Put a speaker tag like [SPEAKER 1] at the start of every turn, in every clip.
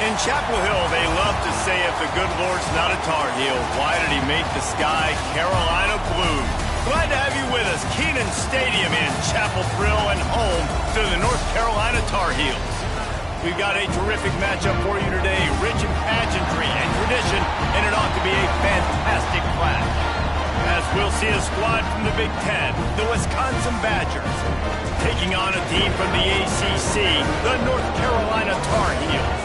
[SPEAKER 1] In Chapel Hill, they love to say if the good Lord's not a Tar Heel, why did he make the sky Carolina blue? Glad to have you with us. Kenan Stadium in Chapel Thrill and home to the North Carolina Tar Heels. We've got a terrific matchup for you today, rich in pageantry and tradition, and it ought to be a fantastic clash. As we'll see a squad from the Big Ten, the Wisconsin Badgers, taking on a team from the ACC, the North Carolina Tar Heels.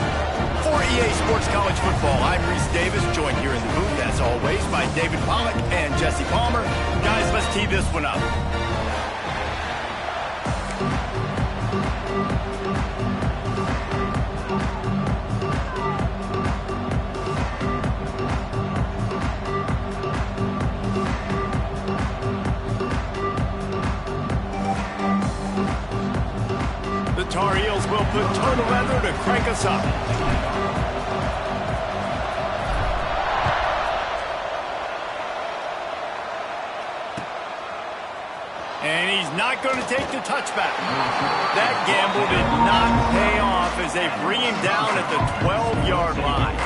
[SPEAKER 1] For EA Sports College Football, I'm Reese Davis, joined here in the booth, as always, by David Pollack and Jesse Palmer. Guys, let's tee this one up. The Tar Heels will put toe to leather to crank us up. And he's not going to take the touchback. That gamble did not pay off as they bring him down at the 12-yard line.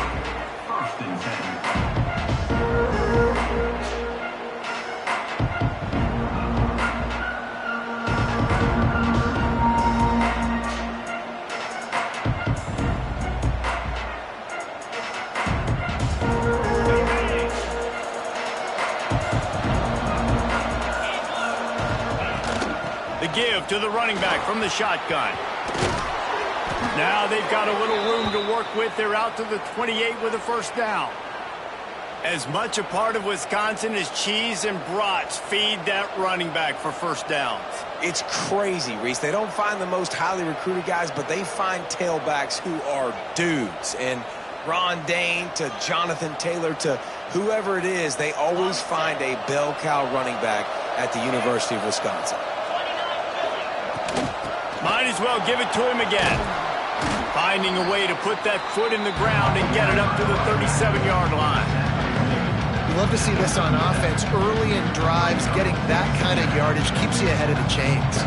[SPEAKER 1] Give to the running back from the shotgun. Now they've got a little room to work with. They're out to the 28 with a first down. As much a part of Wisconsin as cheese and brats feed that running back for first downs.
[SPEAKER 2] It's crazy, Reese. They don't find the most highly recruited guys, but they find tailbacks who are dudes. And Ron Dane to Jonathan Taylor to whoever it is, they always find a bell cow running back at the University of Wisconsin.
[SPEAKER 1] Might as well give it to him again. Finding a way to put that foot in the ground and get it up to the 37-yard line.
[SPEAKER 3] You love to see this on offense. Early in drives, getting that kind of yardage keeps you ahead of the chains.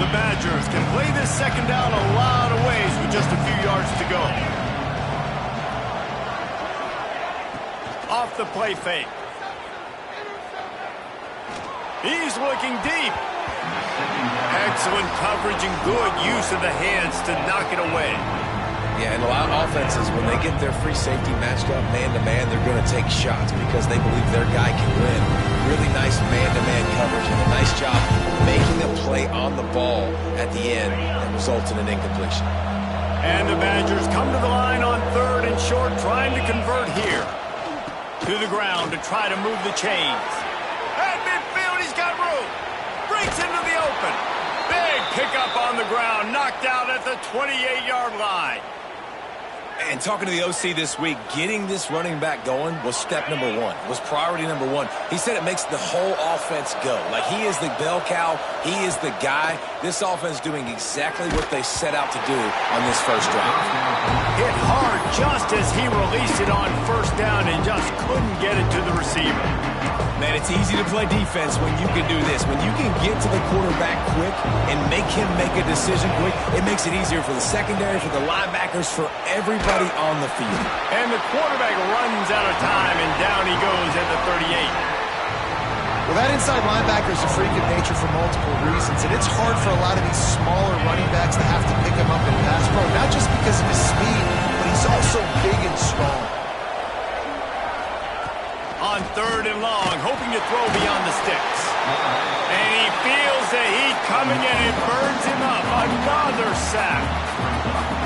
[SPEAKER 1] The Badgers can play this second down a lot of ways with just a few yards to go. Off the play fake. He's looking deep. Excellent coverage and good use of the hands to knock it away.
[SPEAKER 2] Yeah, and a lot of offenses, when they get their free safety matched up man-to-man, they're going to take shots because they believe their guy can win. Really nice man-to-man coverage and a nice job making them play on the ball at the end that results in an incompletion.
[SPEAKER 1] And the Badgers come to the line on 3rd and short, trying to convert here. To the ground to try to move the chains. At midfield, he's got room. Breaks into the open. Big pickup on the ground, knocked out at the 28-yard line.
[SPEAKER 2] And talking to the OC this week, getting this running back going was step number one, was priority number one. He said it makes the whole offense go. Like, he is the bell cow. He is the guy. This offense doing exactly what they set out to do on this first drive.
[SPEAKER 1] Hit hard just as he released it on first down and just couldn't get it to the receiver.
[SPEAKER 2] Man, it's easy to play defense when you can do this. When you can get to the quarterback quick and make him make a decision quick, it makes it easier for the secondary, for the linebackers, for everybody on the field.
[SPEAKER 1] And the quarterback runs out of time, and down he goes at the 38.
[SPEAKER 3] Well, that inside linebacker is a freak of nature for multiple reasons, and it's hard for a lot of these smaller running backs to have to pick him up in pass pro, not just because of his speed, but he's also big and strong.
[SPEAKER 1] On 3rd and long, hoping to throw beyond the sticks. And he feels the heat coming in and burns him up. Another sack.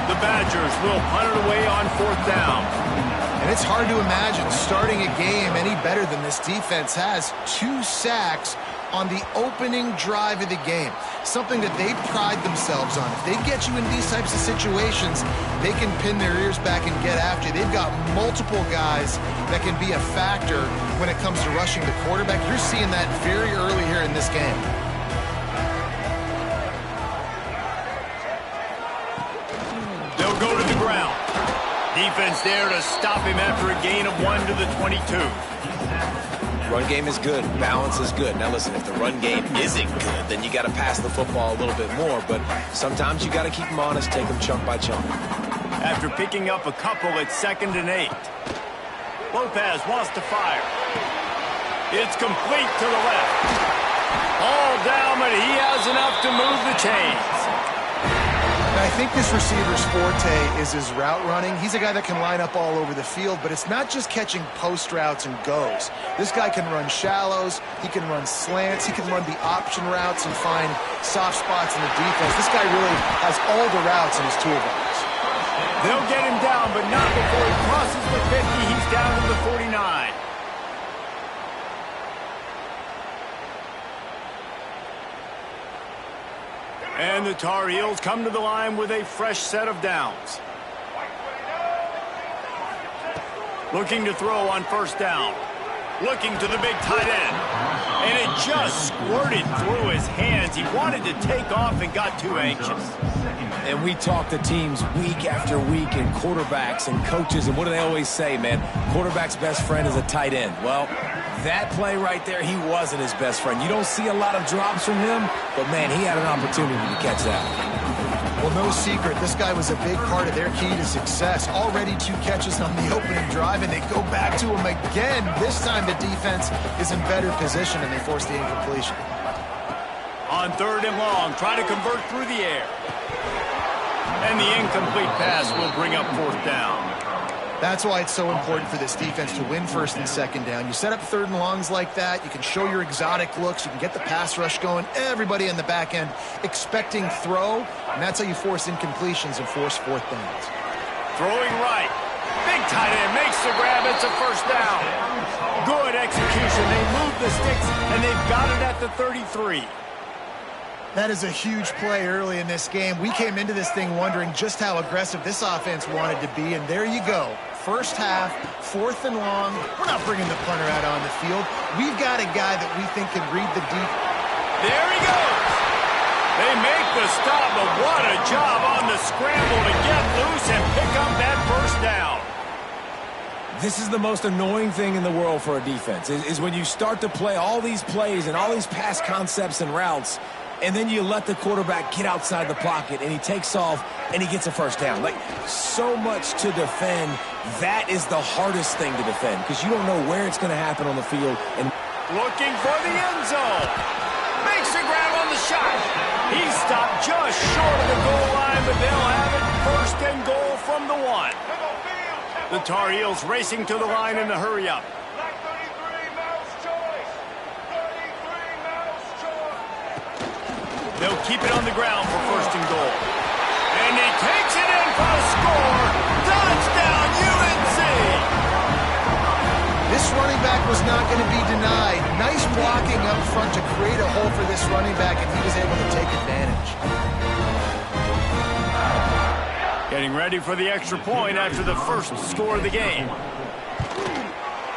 [SPEAKER 1] The Badgers will punt it away on 4th down.
[SPEAKER 3] And it's hard to imagine starting a game any better than this defense has. 2 sacks on the opening drive of the game. Something that they pride themselves on. If they get you in these types of situations, they can pin their ears back and get after you. They've got multiple guys that can be a factor when it comes to rushing the quarterback. You're seeing that very early here in this game. They'll
[SPEAKER 1] go to the ground. Defense there to stop him after a gain of 1 to the 22.
[SPEAKER 2] Run game is good. Balance is good. Now listen, if the run game isn't good, then you got to pass the football a little bit more. But sometimes you got to keep them honest, take them chunk by chunk.
[SPEAKER 1] After picking up a couple, it's 2nd and 8. Lopez wants to fire. It's complete to the left. All down, but he has enough to move the chains.
[SPEAKER 3] I think this receiver's forte is his route running. He's a guy that can line up all over the field, but it's not just catching post routes and goes. This guy can run shallows, he can run slants, he can run the option routes and find soft spots in the defense. This guy really has all the routes in his toolbox.
[SPEAKER 1] They'll get him down, but not before he crosses the 50. He's down to the 49. And the Tar Heels come to the line with a fresh set of downs. Looking to throw on 1st down. Looking to the big tight end. And it just squirted through his hands. He wanted to take off and got too anxious.
[SPEAKER 2] And we talk to teams week after week and quarterbacks and coaches, and what do they always say, man? Quarterback's best friend is a tight end. Well, that play right there, he wasn't his best friend. You don't see a lot of drops from him, but, man, he had an opportunity to catch that.
[SPEAKER 3] Well, no secret, this guy was a big part of their key to success. Already 2 catches on the opening drive, and they go back to him again. This time the defense is in better position, and they force the incompletion.
[SPEAKER 1] On 3rd and long, trying to convert through the air. And the incomplete pass will bring up 4th down.
[SPEAKER 3] That's why it's so important for this defense to win 1st and 2nd down. You set up 3rd and longs like that, you can show your exotic looks, you can get the pass rush going, everybody in the back end expecting throw, and that's how you force incompletions and force 4th downs.
[SPEAKER 1] Throwing right. Big tight end makes the grab. It's a 1st down. Good execution. They move the sticks, and they've got it at the 33.
[SPEAKER 3] That is a huge play early in this game. We came into this thing wondering just how aggressive this offense wanted to be, and there you go. 1st half, 4th and long. We're not bringing the punter out on the field. We've got a guy that we think can read the deep.
[SPEAKER 1] There he goes. They make the stop, but what a job on the scramble to get loose and pick up that 1st down.
[SPEAKER 2] This is the most annoying thing in the world for a defense, is when you start to play all these plays and all these pass concepts and routes, and then you let the quarterback get outside the pocket, and he takes off, and he gets a 1st down. Like, so much to defend. That is the hardest thing to defend, because you don't know where it's going to happen on the field. And
[SPEAKER 1] looking for the end zone. Makes a grab on the shot. He stopped just short of the goal line, but they'll have it 1st and goal from the 1. The Tar Heels racing to the line in the hurry-up. They'll keep it on the ground for 1st and goal. And he takes it in for a score. Touchdown, UNC!
[SPEAKER 3] This running back was not going to be denied. Nice blocking up front to create a hole for this running back, and he was able to take advantage.
[SPEAKER 1] Getting ready for the extra point after the 1st score of the game.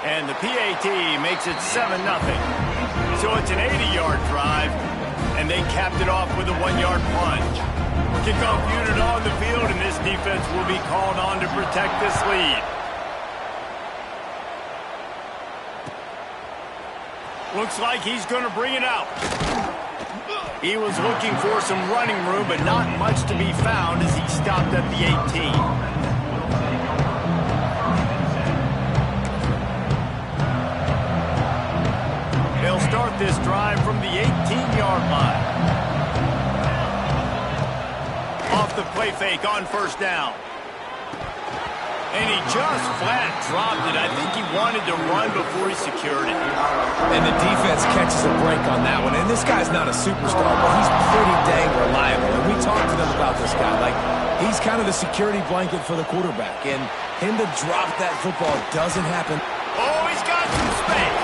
[SPEAKER 1] And the PAT makes it 7-0. So it's an 80-yard drive. And they capped it off with a 1-yard plunge. Kickoff unit on the field, and this defense will be called on to protect this lead. Looks like he's going to bring it out. He was looking for some running room, but not much to be found as he stopped at the 18. They'll start this drive from the 18-yard line. Off the play fake on 1st down. And he just flat dropped it. I think he wanted to run before he secured it.
[SPEAKER 2] And the defense catches a break on that one. And this guy's not a superstar, but he's pretty dang reliable. And we talked to them about this guy. Like, he's kind of the security blanket for the quarterback. And him to drop that football doesn't happen.
[SPEAKER 1] Oh, he's got some space.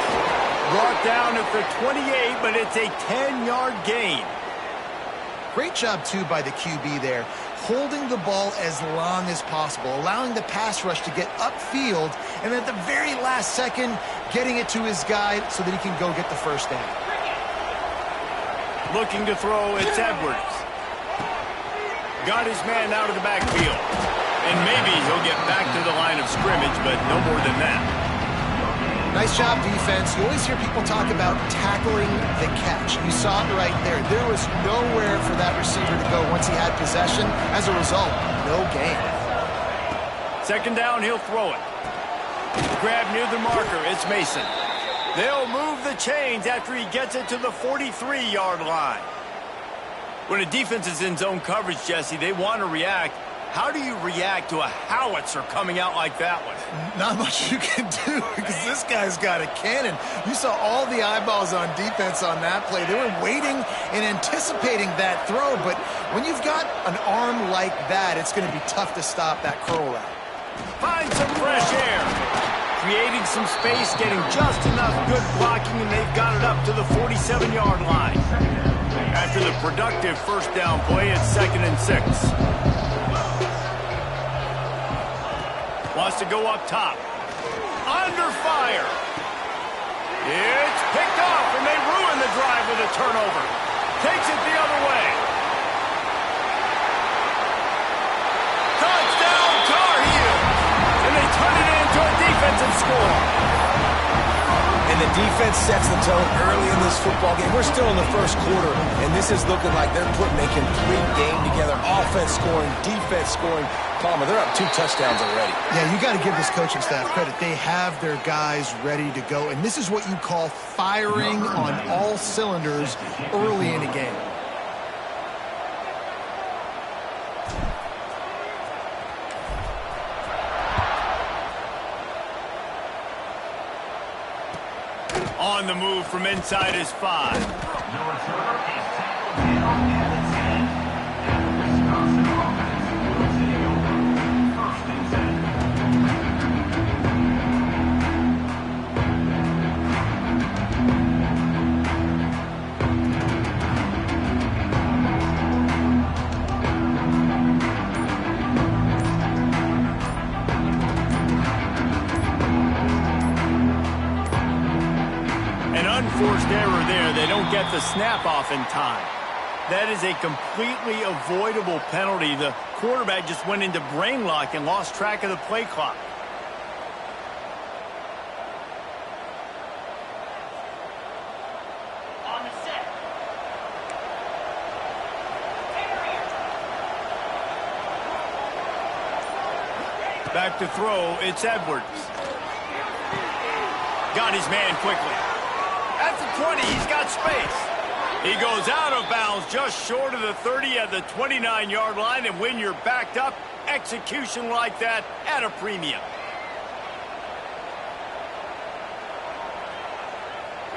[SPEAKER 1] Brought down at the 28, but it's a 10-yard gain.
[SPEAKER 3] Great job, too, by the QB there, holding the ball as long as possible, allowing the pass rush to get upfield, and at the very last second, getting it to his guy so that he can go get the 1st down.
[SPEAKER 1] Looking to throw, it's Edwards. Got his man out of the backfield and maybe he'll get back to the line of scrimmage, but no more than that.
[SPEAKER 3] Nice job, defense. You always hear people talk about tackling the catch. You saw it right there. There was nowhere for that receiver to go once he had possession. As a result, no gain.
[SPEAKER 1] Second down, he'll throw it. Grab near the marker. It's Mason. They'll move the chains after he gets it to the 43-yard line. When a defense is in zone coverage, Jesse, they want to react. How do you react to a howitzer coming out like that one?
[SPEAKER 3] Not much you can do because this guy's got a cannon. You saw all the eyeballs on defense on that play. They were waiting and anticipating that throw, but when you've got an arm like that, it's going to be tough to stop that curl route.
[SPEAKER 1] Find some fresh air. Creating some space, getting just enough good blocking, and they've got it up to the 47-yard line. After the productive first down play, it's 2nd and 6. Wants to go up top. Under fire. It's picked off, and they ruin the drive with a turnover. Takes it the other way. Touchdown, Tar Heels. And they turn it into a defensive score.
[SPEAKER 2] And the defense sets the tone early in this football game. We're still in the first quarter, and this is looking like they're putting a complete game together. Offense scoring, defense scoring. Palmer, they're up 2 touchdowns already.
[SPEAKER 3] Yeah, you got to give this coaching staff credit. They have their guys ready to go, and this is what you call firing on all cylinders early in a game.
[SPEAKER 1] On the move from inside his 5. Unforced error there. They don't get the snap off in time. That is a completely avoidable penalty. The quarterback just went into brain lock and lost track of the play clock.
[SPEAKER 4] On the set.
[SPEAKER 1] Back to throw. It's Edwards. Got his man quickly. At the 20, he's got space. He goes out of bounds just short of the 30 at the 29-yard line, and when you're backed up, execution like that at a premium.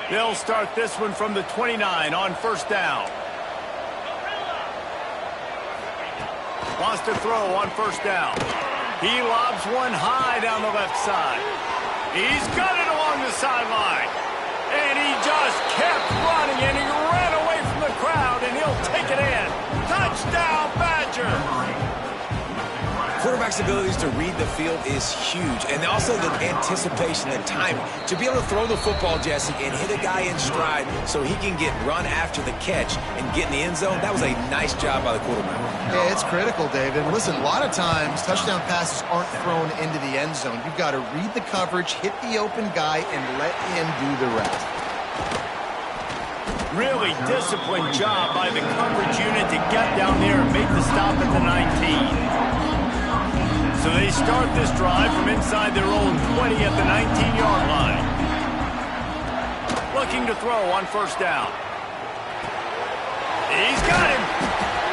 [SPEAKER 1] They'll start this one from the 29 on first down. Wants to throw on first down. He lobs one high down the left side. He's got it along the sideline. And he just kept running, and he ran away from the crowd, and he'll take it in. Touchdown, Badger!
[SPEAKER 2] Quarterback's abilities to read the field is huge, and also the anticipation and timing. To be able to throw the football, Jesse, and hit a guy in stride so he can get run after the catch and get in the end zone, that was a nice job by the quarterback.
[SPEAKER 3] Yeah, it's critical, David. And listen, a lot of times touchdown passes aren't thrown into the end zone. You've got to read the coverage, hit the open guy, and let him do the rest.
[SPEAKER 1] Really disciplined job by the coverage unit to get down there and make the stop at the 19. So they start this drive from inside their own 20 at the 19-yard line. Looking to throw on first down. He's got him.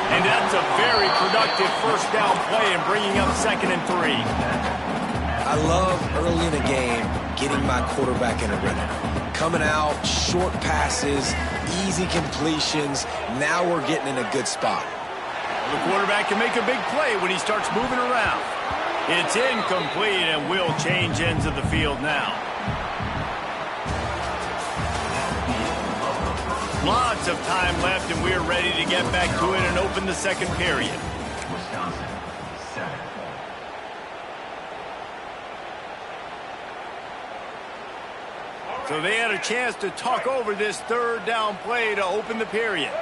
[SPEAKER 1] And that's a very productive first down play and bringing up 2nd and 3.
[SPEAKER 2] I love early in the game getting my quarterback in a rhythm. Coming out, short passes, easy completions. Now we're getting in a good spot.
[SPEAKER 1] The quarterback can make a big play when he starts moving around. It's incomplete, and we'll change ends of the field now. Lots of time left, and we're ready to get back to it and open the second period. So they had a chance to talk over this third down play to open the period.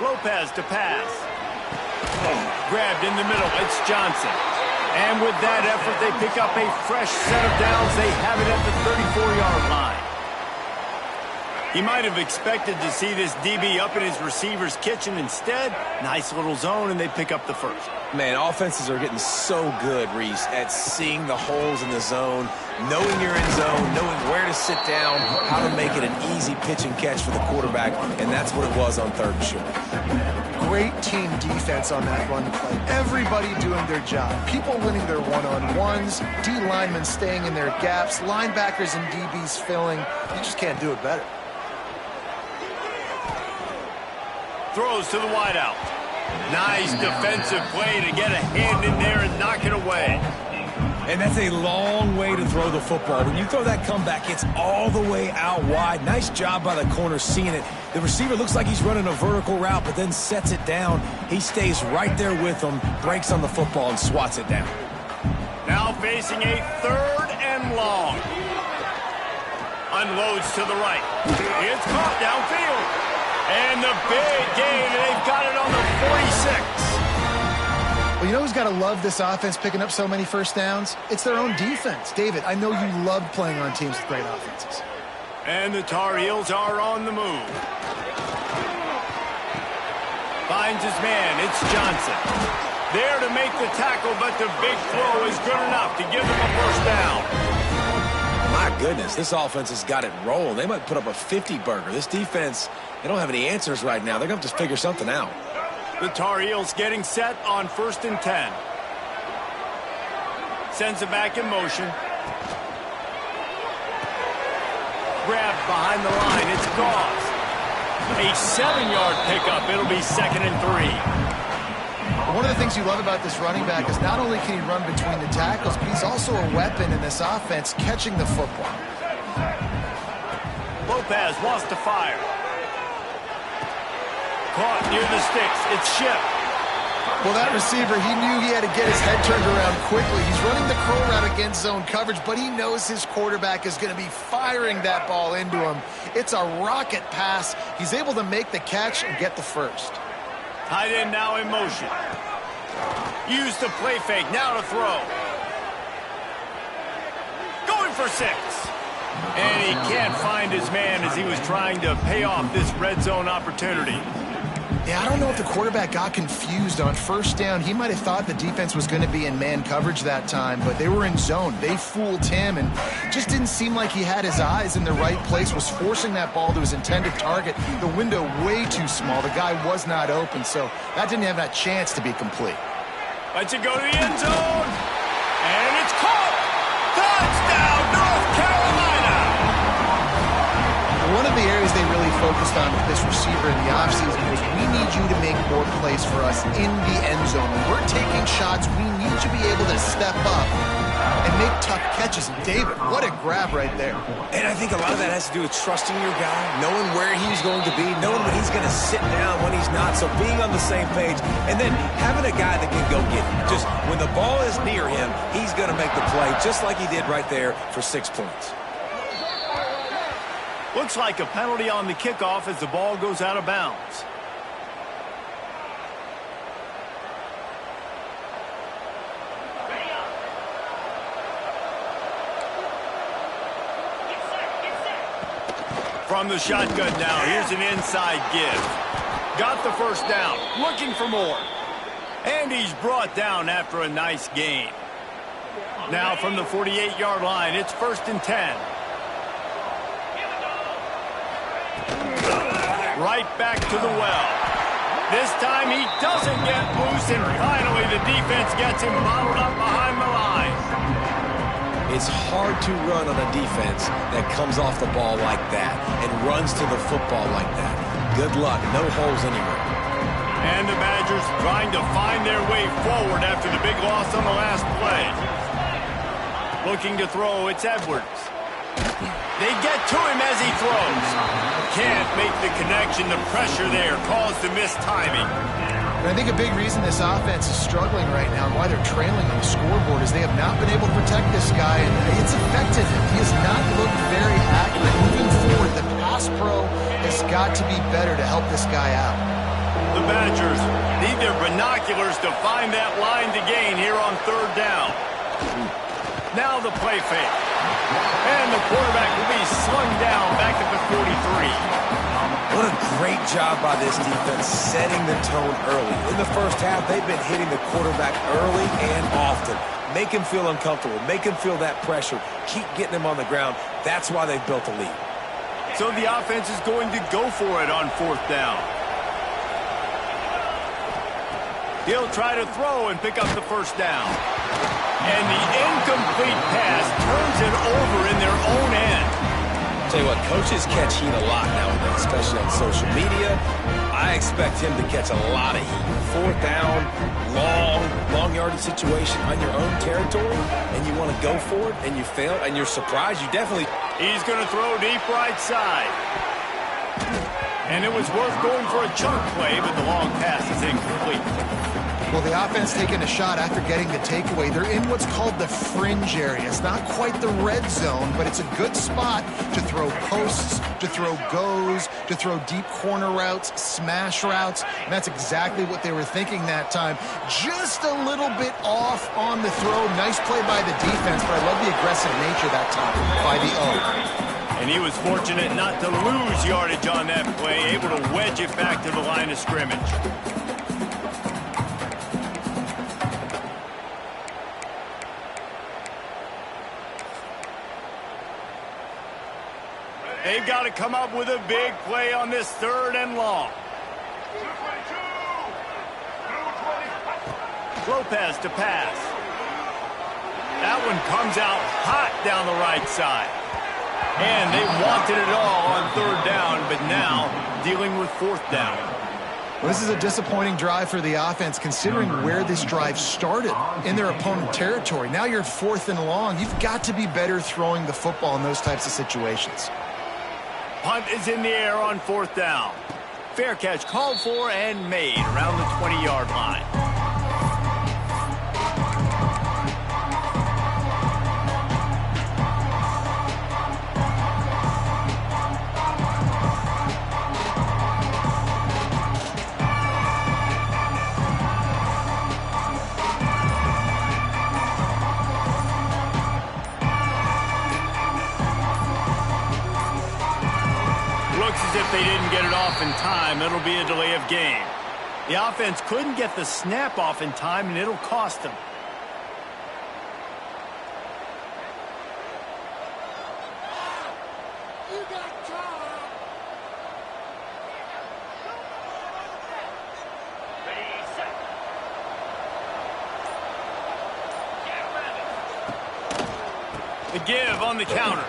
[SPEAKER 1] Lopez to pass. Grabbed in the middle. It's Johnson. And with that effort, they pick up a fresh set of downs. They have it at the 34-yard line. He might have expected to see this DB up in his receiver's kitchen. Instead, nice little zone, and they pick up the first.
[SPEAKER 2] Man, offenses are getting so good, Reese, at seeing the holes in the zone, knowing you're in zone, knowing where to sit down, how to make it an easy pitch and catch for the quarterback, and that's what it was on 3rd and short.
[SPEAKER 3] Great team defense on that run play. Everybody doing their job. People winning their one-on-ones, D linemen staying in their gaps, linebackers and DBs filling. You just can't do it better.
[SPEAKER 1] Throws to the wideout. Nice defensive play to get a hand in there and knock it away.
[SPEAKER 2] And that's a long way to throw the football. When you throw that comeback, it's all the way out wide. Nice job by the corner seeing it. The receiver looks like he's running a vertical route, but then sets it down. He stays right there with him, breaks on the football, and swats it down.
[SPEAKER 1] Now facing a 3rd and long. Unloads to the right. It's caught downfield. And the big gain, and they've got it on the 46.
[SPEAKER 3] Well, you know who's got to love this offense picking up so many first downs? It's their own defense. David, I know you love playing on teams with great offenses.
[SPEAKER 1] And the Tar Heels are on the move. Finds his man. It's Johnson. There to make the tackle, but the big throw is good enough to give them a first down.
[SPEAKER 2] My goodness, this offense has got it rolling. They might put up a 50-burger. This defense, they don't have any answers right now. They're going to have to figure something out.
[SPEAKER 1] The Tar Heels getting set on 1st and 10. Sends it back in motion. Grabbed behind the line. It's Gauze. A 7-yard pickup. It'll be 2nd and 3.
[SPEAKER 3] One of the things you love about this running back is not only can he run between the tackles, but he's also a weapon in this offense catching the football.
[SPEAKER 1] Lopez wants to fire. Caught near the sticks. It's Ship.
[SPEAKER 3] Well, that receiver, he knew he had to get his head turned around quickly. He's running the curl route against zone coverage, but he knows his quarterback is going to be firing that ball into him. It's a rocket pass. He's able to make the catch and get the first.
[SPEAKER 1] Tight end now in motion. Use the play fake. Now to throw. Going for 6. And he can't find his man as he was trying to pay off this red zone opportunity.
[SPEAKER 3] Yeah, I don't know if the quarterback got confused on 1st down. He might have thought the defense was going to be in man coverage that time, but they were in zone. They fooled him and just didn't seem like he had his eyes in the right place, was forcing that ball to his intended target. The window way too small. The guy was not open, so that didn't have that chance to be complete.
[SPEAKER 1] Lets it go to the end zone. And it's caught. Touchdown, North Carolina.
[SPEAKER 3] One of the areas they really focused on with this receiver in the offseason was we need you to make more plays for us in the end zone. When we're taking shots, we need you to be able to step up and make tough catches. And David, what a grab right there.
[SPEAKER 2] And I think a lot of that has to do with trusting your guy, knowing where he's going to be, knowing when he's going to sit down, when he's not, so being on the same page, and then having a guy that can go get him. Just when the ball is near him, he's going to make the play, just like he did right there for 6 points.
[SPEAKER 1] Looks like a penalty on the kickoff as the ball goes out of bounds. From the shotgun now, here's an inside give. Got the first down, looking for more. And he's brought down after a nice gain. Now from the 48-yard line, it's 1st and 10. Right back to the well. This time he doesn't get loose, and finally the defense gets him bottled up behind the line.
[SPEAKER 2] It's hard to run on a defense that comes off the ball like that and runs to the football like that. Good luck. No holes anywhere.
[SPEAKER 1] And the Badgers trying to find their way forward after the big loss on the last play. Looking to throw, it's Edwards. They get to him as he throws. Can't make the connection. The pressure there caused the missed timing.
[SPEAKER 3] And I think a big reason this offense is struggling right now and why they're trailing on the scoreboard is they have not been able to protect this guy, and it's affected him. He has not looked very accurate. Moving forward, the pass pro has got to be better to help this guy out.
[SPEAKER 1] The Badgers need their binoculars to find that line to gain here on third down. Now the play fake. And the quarterback will be slung down back at the 43.
[SPEAKER 2] What a great job by this defense setting the tone early. In the first half, they've been hitting the quarterback early and often. Make him feel uncomfortable. Make him feel that pressure. Keep getting him on the ground. That's why they've built a lead.
[SPEAKER 1] So the offense is going to go for it on fourth down. He'll try to throw and pick up the first down. And the incomplete pass turns it over in their own end.
[SPEAKER 2] Tell you what, coaches catch heat a lot nowadays, especially on social media. I expect him to catch a lot of heat. Fourth down, long yardage situation on your own territory, and you want to go for it, and you fail, and you're surprised. You definitely...
[SPEAKER 1] He's going to throw deep right side. And it was worth going for a chunk play, but the long pass is incomplete.
[SPEAKER 3] Well, the offense taking a shot after getting the takeaway. They're in what's called the fringe area. It's not quite the red zone, but it's a good spot to throw posts, to throw goes, to throw deep corner routes, smash routes. And that's exactly what they were thinking that time. Just a little bit off on the throw. Nice play by the defense, but I love the aggressive nature that time by the O.
[SPEAKER 1] And he was fortunate not to lose yardage on that play, able to wedge it back to the line of scrimmage. They've got to come up with a big play on this third and long. Lopez to pass. That one comes out hot down the right side. And they wanted it all on third down, but now dealing with fourth down.
[SPEAKER 3] Well, this is a disappointing drive for the offense, considering where this drive started in their opponent territory. Now you're fourth and long. You've got to be better throwing the football in those types of situations.
[SPEAKER 1] Punt is in the air on fourth down. Fair catch called for and made around the 20-yard line. As if they didn't get it off in time, it'll be a delay of game. The offense couldn't get the snap off in time, and it'll cost them. The give on the counter.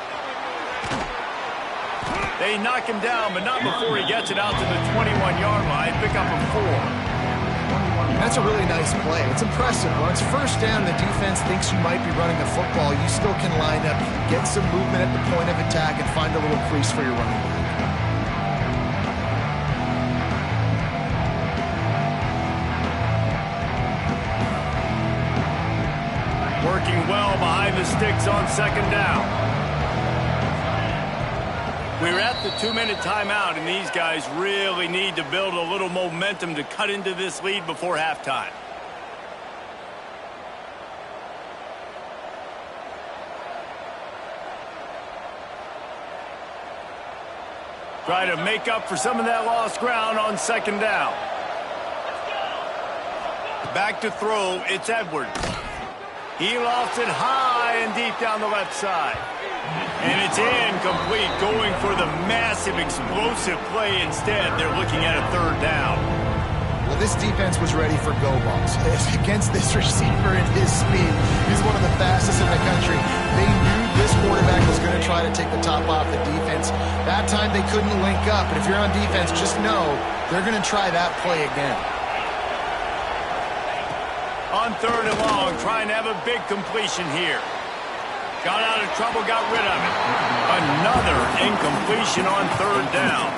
[SPEAKER 1] They knock him down, but not before he gets it out to the 21-yard line. Pick up a 4.
[SPEAKER 3] That's a really nice play. It's impressive. When it's first down, the defense thinks you might be running the football. You still can line up, get some movement at the point of attack, and find a little crease for your running back.
[SPEAKER 1] Working well behind the sticks on second down. We're at the 2-minute timeout, and these guys really need to build a little momentum to cut into this lead before halftime. Try to make up for some of that lost ground on second down. Back to throw, it's Edwards. He lofts it high and deep down the left side. And it's incomplete, going for the massive, explosive play instead. They're looking at a third down.
[SPEAKER 3] Well, this defense was ready for go balls. Against this receiver and his speed, he's one of the fastest in the country. They knew this quarterback was going to try to take the top off the defense. That time they couldn't link up. And if you're on defense, just know they're going to try that play again.
[SPEAKER 1] On third and long, trying to have a big completion here. Got out of trouble, got rid of it. Another incompletion on third down.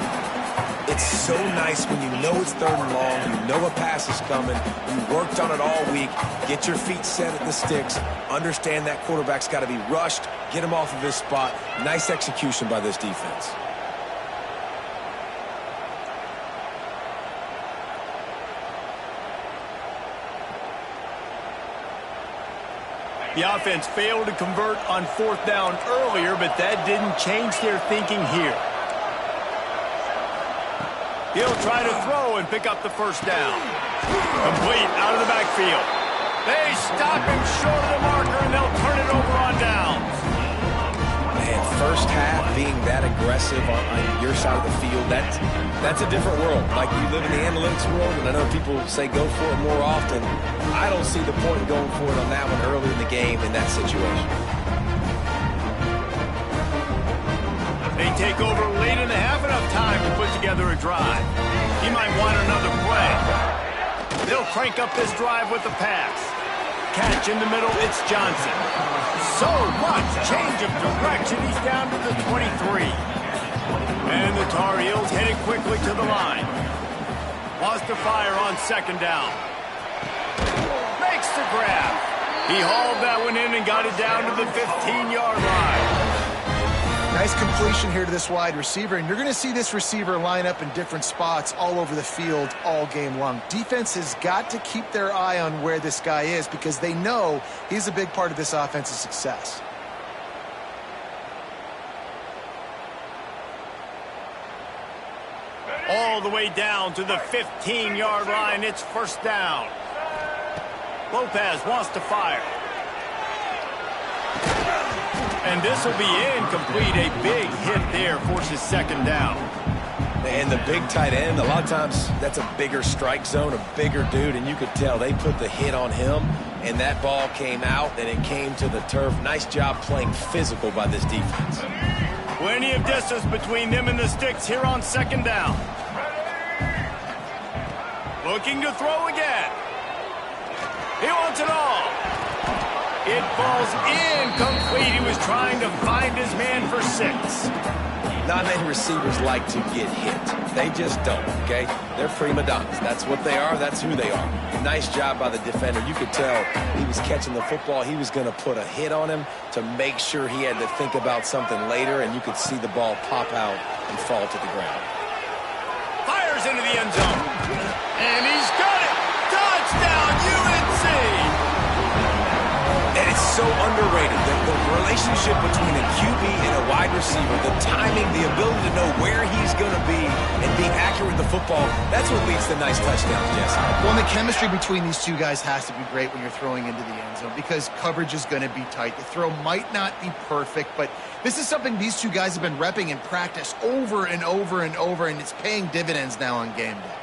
[SPEAKER 2] It's so nice when you know it's third and long, you know a pass is coming, you worked on it all week, get your feet set at the sticks, understand that quarterback's got to be rushed, get him off of his spot. Nice execution by this defense.
[SPEAKER 1] The offense failed to convert on 4th down earlier, but that didn't change their thinking here. He'll try to throw and pick up the 1st down. Complete out of the backfield. They stop him short of the marker, and they'll turn it over on downs.
[SPEAKER 2] And first half being that aggressive on your side of the field, that's a different world. Like, you live in the analytics world, and I know people say go for it more often. I don't see the point in going for it on that one early in the game in that situation.
[SPEAKER 1] They take over late in the half, enough time to put together a drive. He might want another play. They'll crank up this drive with the pass. Catch in the middle, it's Johnson. So much change of direction, he's down to the 23. And the Tar Heels headed quickly to the line. Wants to fire on 2nd down. Makes the grab. He hauled that one in and got it down to the 15-yard line.
[SPEAKER 3] Nice completion here to this wide receiver, and you're going to see this receiver line up in different spots all over the field all game long. Defense has got to keep their eye on where this guy is because they know he's a big part of this offense's success.
[SPEAKER 1] All the way down to the 15-yard line. It's 1st down. Lopez wants to fire. And this will be incomplete. A big hit there forces 2nd down.
[SPEAKER 2] And the big tight end, a lot of times that's a bigger strike zone, a bigger dude, and you could tell they put the hit on him, and that ball came out, and it came to the turf. Nice job playing physical by this defense.
[SPEAKER 1] Plenty of distance between them and the sticks here on 2nd down. Looking to throw again. He wants it all. It falls incomplete. He was trying to find his man for 6.
[SPEAKER 2] Not many receivers like to get hit. They just don't, okay? They're prima donnas. That's what they are. That's who they are. Nice job by the defender. You could tell he was catching the football. He was going to put a hit on him to make sure he had to think about something later, and you could see the ball pop out and fall to the ground.
[SPEAKER 1] Fires into the end zone. And he's got it. Touchdown, UNC.
[SPEAKER 2] And it's so underrated. The relationship between a QB and a wide receiver, the timing, the ability to know where he's going to be and being accurate with the football, that's what leads to nice touchdowns, Jesse.
[SPEAKER 3] Well, and the chemistry between these two guys has to be great when you're throwing into the end zone because coverage is going to be tight. The throw might not be perfect, but this is something these two guys have been repping in practice over and over and over, and it's paying dividends now on game day.